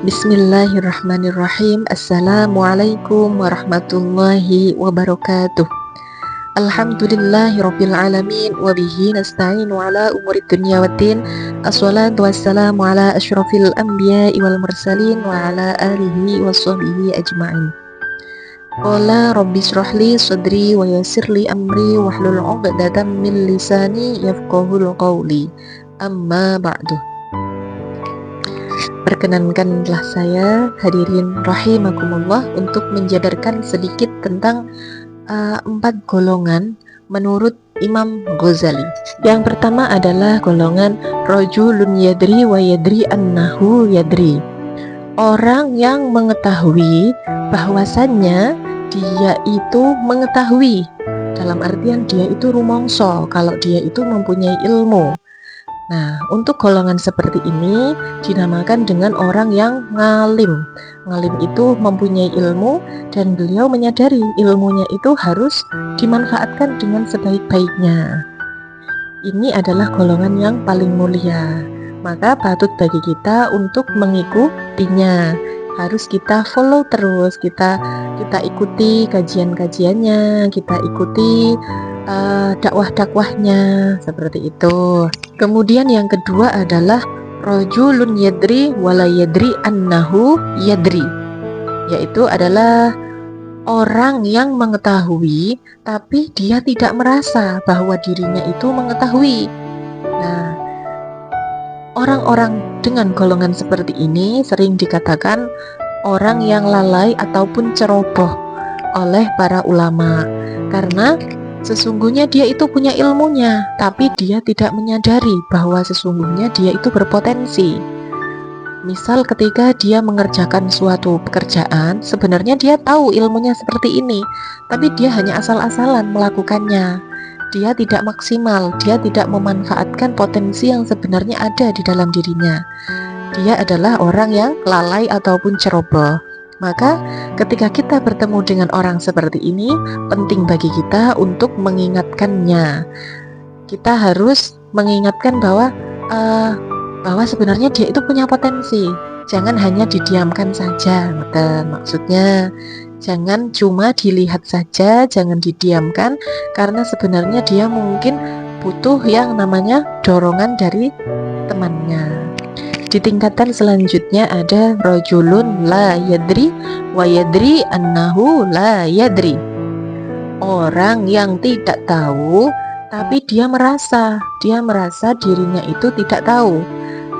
Bismillahirrahmanirrahim. Assalamualaikum warahmatullahi wabarakatuh. Alhamdulillahirabbil alamin wa bihi nasta'inu ala umurid dunya waddin. Assalatu wassalamu ala asyrafil anbiya'i wal mursalin wa ala alihi washabihi ajma'in. Qala rabbi shrahli sadri wa yassirli amri wahlul 'uqdatam min lisani yafqahul qawli. Amma ba'du. Perkenankanlah saya hadirin rahimakumullah untuk menjabarkan sedikit tentang 4 golongan menurut Imam Ghazali. Yang pertama adalah golongan rajulun yadri wa yadri annahu yadri. Orang yang mengetahui bahwasannya dia itu mengetahui, dalam artian dia itu rumangsa kalau dia itu mempunyai ilmu. Nah, untuk golongan seperti ini dinamakan dengan orang yang ngalim. Ngalim itu mempunyai ilmu dan beliau menyadari ilmunya itu harus dimanfaatkan dengan sebaik-baiknya. Ini adalah golongan yang paling mulia. Maka patut bagi kita untuk mengikutinya. Harus kita follow terus, kita ikuti kajian-kajiannya, kita ikuti dakwah-dakwahnya, seperti itu. Kemudian yang kedua adalah rajulun yadri wala yadri annahu yadri, yaitu adalah orang yang mengetahui tapi dia tidak merasa bahwa dirinya itu mengetahui. Nah, orang-orang dengan golongan seperti ini sering dikatakan orang yang lalai ataupun ceroboh oleh para ulama, karena sesungguhnya dia itu punya ilmunya, tapi dia tidak menyadari bahwa sesungguhnya dia itu berpotensi. Misal ketika dia mengerjakan suatu pekerjaan, sebenarnya dia tahu ilmunya seperti ini, tapi dia hanya asal-asalan melakukannya. Dia tidak maksimal, dia tidak memanfaatkan potensi yang sebenarnya ada di dalam dirinya. Dia adalah orang yang lalai ataupun ceroboh. Maka ketika kita bertemu dengan orang seperti ini, penting bagi kita untuk mengingatkannya. Kita harus mengingatkan bahwa sebenarnya dia itu punya potensi. Jangan hanya didiamkan saja. Maksudnya jangan cuma dilihat saja, jangan didiamkan, karena sebenarnya dia mungkin butuh yang namanya dorongan dari temannya. Di tingkatan selanjutnya ada rajulun la yadri wa yadri annahu la yadri. Orang yang tidak tahu tapi dia merasa dirinya itu tidak tahu.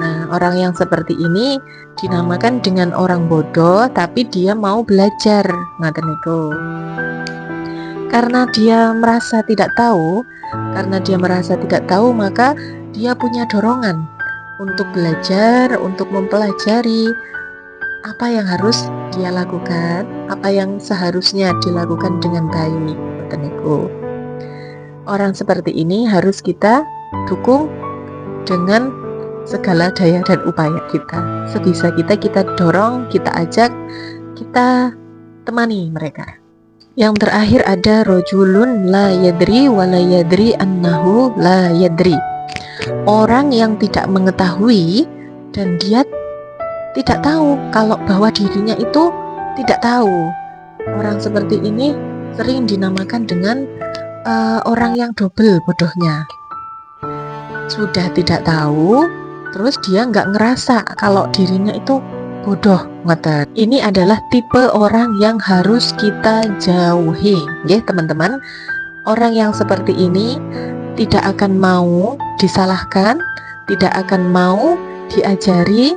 Nah, orang yang seperti ini dinamakan dengan orang bodoh tapi dia mau belajar. Ngaten niku. Karena dia merasa tidak tahu, maka dia punya dorongan untuk belajar, untuk mempelajari apa yang harus dia lakukan, apa yang seharusnya dilakukan dengan baik. Orang seperti ini harus kita dukung dengan segala daya dan upaya kita. Sebisa kita dorong, kita ajak, kita temani mereka. Yang terakhir ada rajulun la yadri wa la yadri annahu la yadri. Orang yang tidak mengetahui dan dia tidak tahu kalau bahwa dirinya itu tidak tahu. Orang seperti ini sering dinamakan dengan orang yang double bodohnya. Sudah tidak tahu, terus dia nggak ngerasa kalau dirinya itu bodoh. Ini adalah tipe orang yang harus kita jauhi, ya teman-teman. Orang yang seperti ini tidak akan mau disalahkan, tidak akan mau diajari,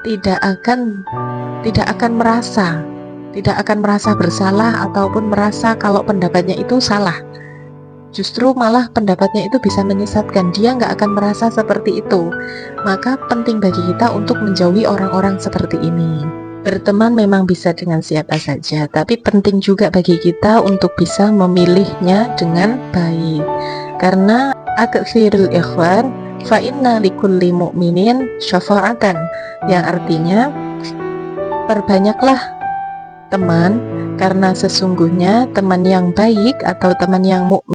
tidak akan merasa bersalah ataupun merasa kalau pendapatnya itu salah. Justru malah pendapatnya itu bisa menyesatkan, dia nggak akan merasa seperti itu. Maka penting bagi kita untuk menjauhi orang-orang seperti ini. Berteman memang bisa dengan siapa saja, tapi penting juga bagi kita untuk bisa memilihnya dengan baik. Karena aktsirul ikhwan fa inna likulli mu'minin syafa'atan, yang artinya perbanyaklah teman, karena sesungguhnya teman yang baik atau teman yang mukmin